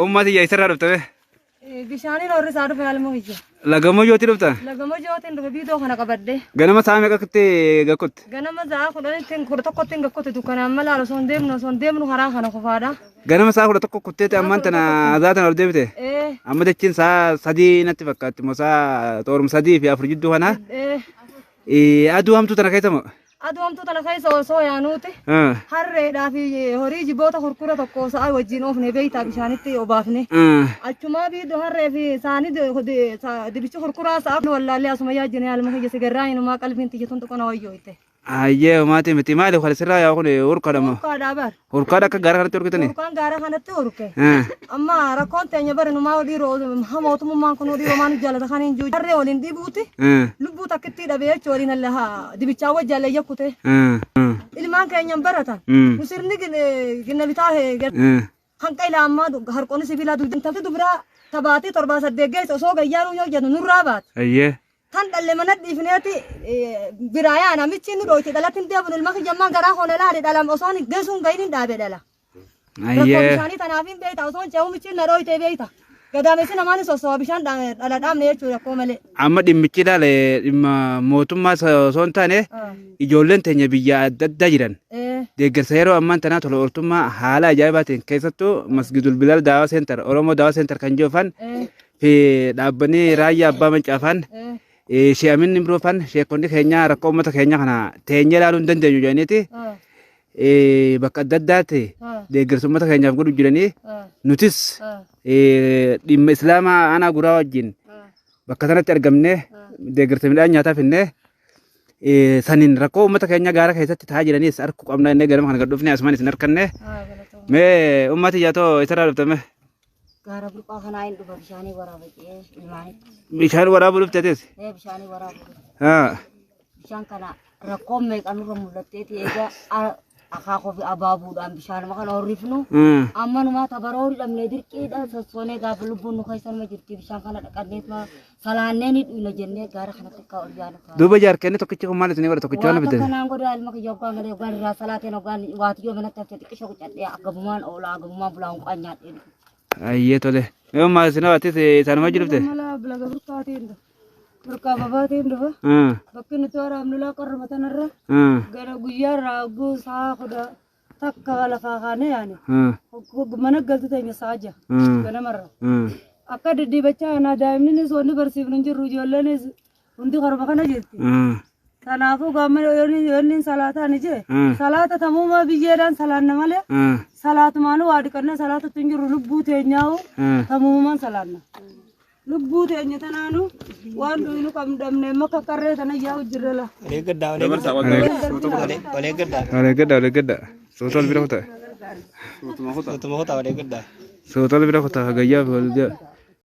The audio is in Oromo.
أمتي يا سرّة ربطة بشاني لو رسالة في علم وجه لقمة جوتي ربطة لقمة جوتين ربيدو خنا قبضة غنما سامي كتي قكت ganama zaa kudhanii ittiin kurta kottiin gakkoote dukkanaan mala ala son deemnu haraa kana qofaadha. غنما ساكو تكو كتي أمان تنا ذاتنا رديبته أما دكين سادي نتي فكات مسا تورم سادي في أفريقيا دوهنا أدو هم تنا كيتمو Aduu hamtuu tana keessa osoo yaanuuti harreedhaa fi horii jiboota kurkura tokko sa'a wajjin oofne beeytaa bishaanitti obaafne achumaa biidoo harree fi isaanii dibichi kurkuraa sa'a wallaallee asuma yaajjine yaalma kiyya sigarraa inumaa qalbiin xiyyeetuun tuqona wayyoo itte. Ayyee maati miti maali wal sirraa yaa kun urkaadhama. Urkaadhaa bar. Urkaadha akka gaara kanatti urkitanii. Urkaan gaara kanatti urke. Amma rakkoon teenya bari numaa dhiiroo hamootummaan kun dhiiroo maan jaalata kan hin jiru. Harree waliin dhibuuti. Lubbuu takkitti dhabee jechuun waliin allaha dibichaa wajjaallee yakkute. Ilmaan keenyan baratan. Musirni ginna bitaa hanqa ilaa ammaa harqoonni sibiilaa dubbiin dubraa tabaatee torbaa saddeet geessa osoo gayyaanuu yoo jennu nurraa baate. Ayyee. Kan dalle mana dhiifneeti biraayaan amichi nu dhoyti dhalatin deebun ilma kijammaan garaa hoona laade dhalam osoon geessuun gahin dhaabe dhala. Rakkoo bishaanii tanaaf hin beekta osoon ce'uu michi na dhoyte beekta. Gadaamessi namaan sosoba bishaan dhala dhaabne jechuudha rakkoo malee. Amma dhimmichi ilaale dhimma mootummaa osoo hin taane ijoolleen teenya biyya adda addaa jiran. Deeggarsa yeroo ammaan tanaa tola ooltummaa haala ajaa'ibaatiin keessattuu Masgidul Bilal Daawaa Seentar Oromoo Daawaa Seentar kan jiran fi dhaabbanni raayyaa abbaa mancaafaan Amin improofan sheekonni keenya rakkoo uummata keenya kana teenyee ilaaluu hin dandeenyu jedhaniiti bakka adda addaatti deeggarsa uummata keenyaaf godhu jiranii nutis dhimma islaamaa aanaa guraa wajjin bakka sanatti argamnee deeggarsa midhaan nyaataa finnee saniin rakkoo uummata keenya gaara keessatti taa'aa jiraniis harkuu qabnaa innee ganama kana gad dhufnee asumaan isin harkanne mee uummati yaatoo isarraa dhuftame. Gaara burqaa kanaa hin dhufa bishaanii waraabee ilmaanitti. Bishaan waraabuu dhufteetis? Bishaanii waraabuu. Bishaan kana rakkoon meeqa nurra mul'atteeti egaa akaakoo fi abaabuudhaan bishaanuma kana horrifnu amma numaa tabaroo hidhamnee dirqiidha sossoonee gaafa lubbuun nu keessan ma jirti bishaan kana dhaqannee salaannee ni dhuyna jennee gaara kanatti akka ol jaalata. Duuba jaarkenne tokkichi kun maal isinii bara tokkichi waan bitan. Kanaan godhaa ilma kiyya hoggaan galee hoggaan irraa salaateen hoggaan waatiyyoo manatti haftee xiqqisha qucadhee agabumaan oolaa agabumaan bulaan qaan nyaadhee. Ayyee tole. Yoo maasina waatis isaanuma jirufte? Mala bilaga burqaatiin dhufa. Burqaa babaatiin dhufa. Bakki nuti waraabnu laa qorrama tanarra. Gara guyyaa irraa oguu sa'a kudha takka lafaa kaane yaani. Mana galtu teenya sa'a jaha. Ganamarra. Akka diddiibachaa aanaa daa'imnis wanni barsiifnu hin jirru ijoolleenis hundi qorma kana jirti. Kanaafuu gaamma yoonni salaataan ije salaata tamuuma biyyeedhaan salaanna malee salaatumaan waa dhiqannee salaatatti hin jirru lubbuu teenyaa'u tamuumaan salaanna. Lubbuu teenya tanaanu waan dhuynu qabdamne maka qarree tana yaa'u jirre la. Olee gadda. Sootol bira kutaa. Sootol bira kutaa gayyaa fi waldaa.